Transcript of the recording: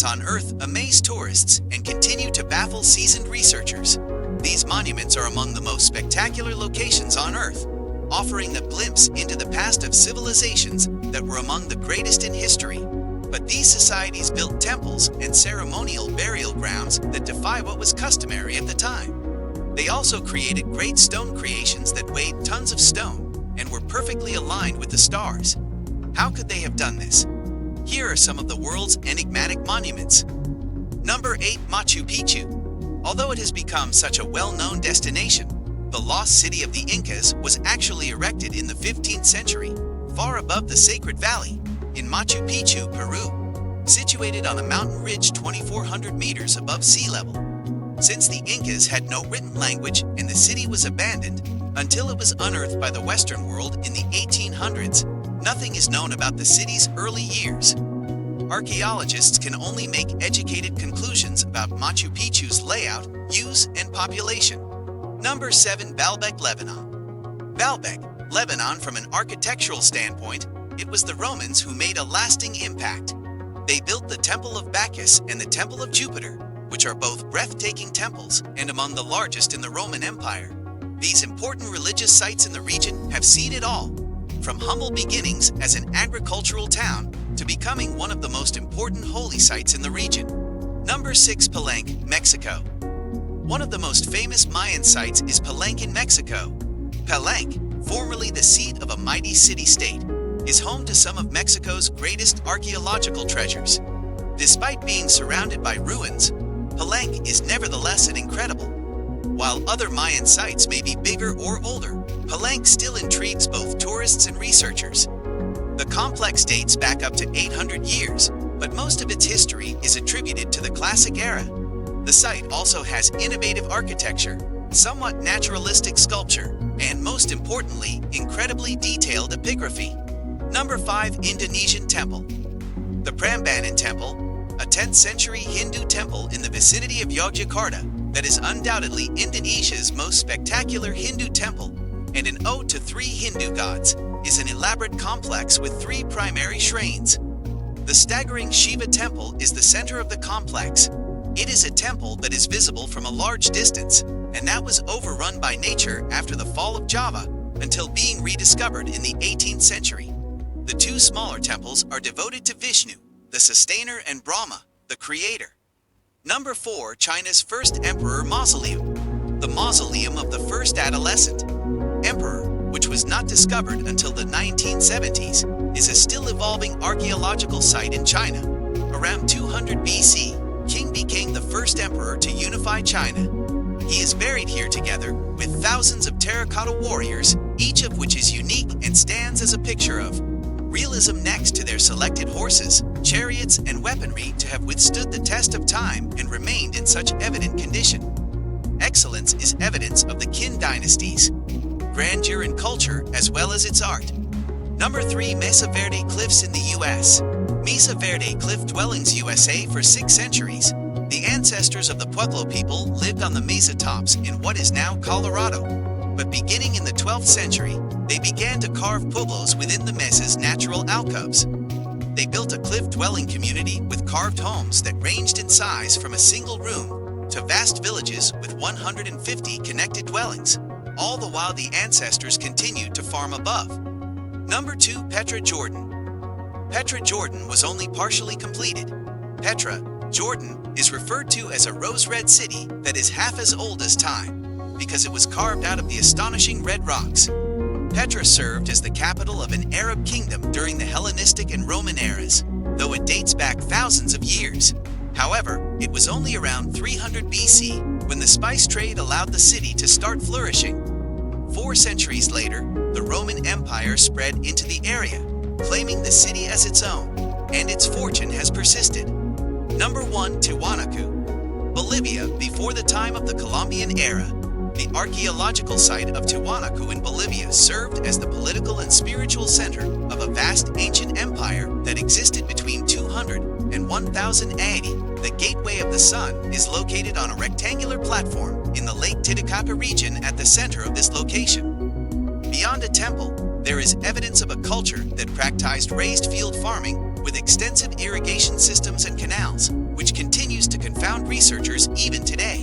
on Earth amaze tourists and continue to baffle seasoned researchers. These monuments are among the most spectacular locations on Earth, offering a glimpse into the past of civilizations that were among the greatest in history. But these societies built temples and ceremonial burial grounds that defy what was customary at the time. They also created great stone creations that weighed tons of stone and were perfectly aligned with the stars. How could they have done this? Here are some of the world's enigmatic monuments. Number 8. Machu Picchu. Although it has become such a well-known destination, the lost city of the Incas was actually erected in the 15th century, far above the Sacred Valley, in Machu Picchu, Peru, situated on a mountain ridge 2,400 meters above sea level. Since the Incas had no written language and the city was abandoned until it was unearthed by the Western world in the 1800s, nothing is known about the city's early years. Archaeologists can only make educated conclusions about Machu Picchu's layout, use, and population. Number 7. Balbec Lebanon. Balbec, Lebanon. From an architectural standpoint, it was the Romans who made a lasting impact. They built the Temple of Bacchus and the Temple of Jupiter, which are both breathtaking temples and among the largest in the Roman Empire. These important religious sites in the region have seen it all, from humble beginnings as an agricultural town to becoming one of the most important holy sites in the region. Number 6. Palenque, Mexico. One of the most famous Mayan sites is Palenque in Mexico. Palenque, formerly the seat of a mighty city-state, is home to some of Mexico's greatest archaeological treasures. Despite being surrounded by ruins, Palenque is nevertheless an incredible. While other Mayan sites may be bigger or older, Palenque still intrigues both tourists and researchers. The complex dates back up to 800 years, but most of its history is attributed to the Classic era. The site also has innovative architecture, somewhat naturalistic sculpture, and most importantly, incredibly detailed epigraphy. Number 5. Indonesian Temple. The Prambanan Temple, a 10th century Hindu temple in the vicinity of Yogyakarta that is undoubtedly Indonesia's most spectacular Hindu temple, and an ode to 3 Hindu gods, is an elaborate complex with 3 primary shrines. The staggering Shiva temple is the center of the complex. It is a temple that is visible from a large distance, and that was overrun by nature after the fall of Java until being rediscovered in the 18th century. The 2 smaller temples are devoted to Vishnu, the sustainer, and Brahma, the creator. Number 4. China's first emperor mausoleum. The mausoleum of the first adolescent emperor, which was not discovered until the 1970s, is a still evolving archaeological site in China. Around 200 BC, Qing became the first emperor to unify China. He is buried here together with thousands of terracotta warriors, each of which is unique and stands as a picture of realism next to their selected horses, chariots, and weaponry to have withstood the test of time and remained in such evident condition. Excellence is evidence of the Qin dynasty's grandeur and culture as well as its art. Number 3. Mesa Verde Cliffs in the U.S. Mesa Verde Cliff Dwellings, USA. For 6 centuries, the ancestors of the Pueblo people lived on the mesa tops in what is now Colorado. But beginning in the 12th century, they began to carve pueblos within the mesa's natural alcoves. They built a cliff-dwelling community with carved homes that ranged in size from a single room to vast villages with 150 connected dwellings, all the while the ancestors continued to farm above. Number 2. Petra, Jordan. Petra, Jordan was only partially completed. Petra, Jordan, is referred to as a rose-red city that is half as old as time, because it was carved out of the astonishing red rocks. Petra served as the capital of an Arab kingdom during the Hellenistic and Roman eras, though it dates back thousands of years. However, it was only around 300 BC when the spice trade allowed the city to start flourishing. 4 centuries later, the Roman Empire spread into the area, claiming the city as its own, and its fortune has persisted. Number 1. Tiwanaku. Bolivia. Before the time of the Colombian era, the archaeological site of Tiwanaku in Bolivia served as the political and spiritual center of a vast ancient empire that existed between 200 and 1000 AD. The Gateway of the Sun is located on a rectangular platform in the Lake Titicaca region at the center of this location. Beyond a temple, there is evidence of a culture that practiced raised field farming with extensive irrigation systems and canals, which researchers even today.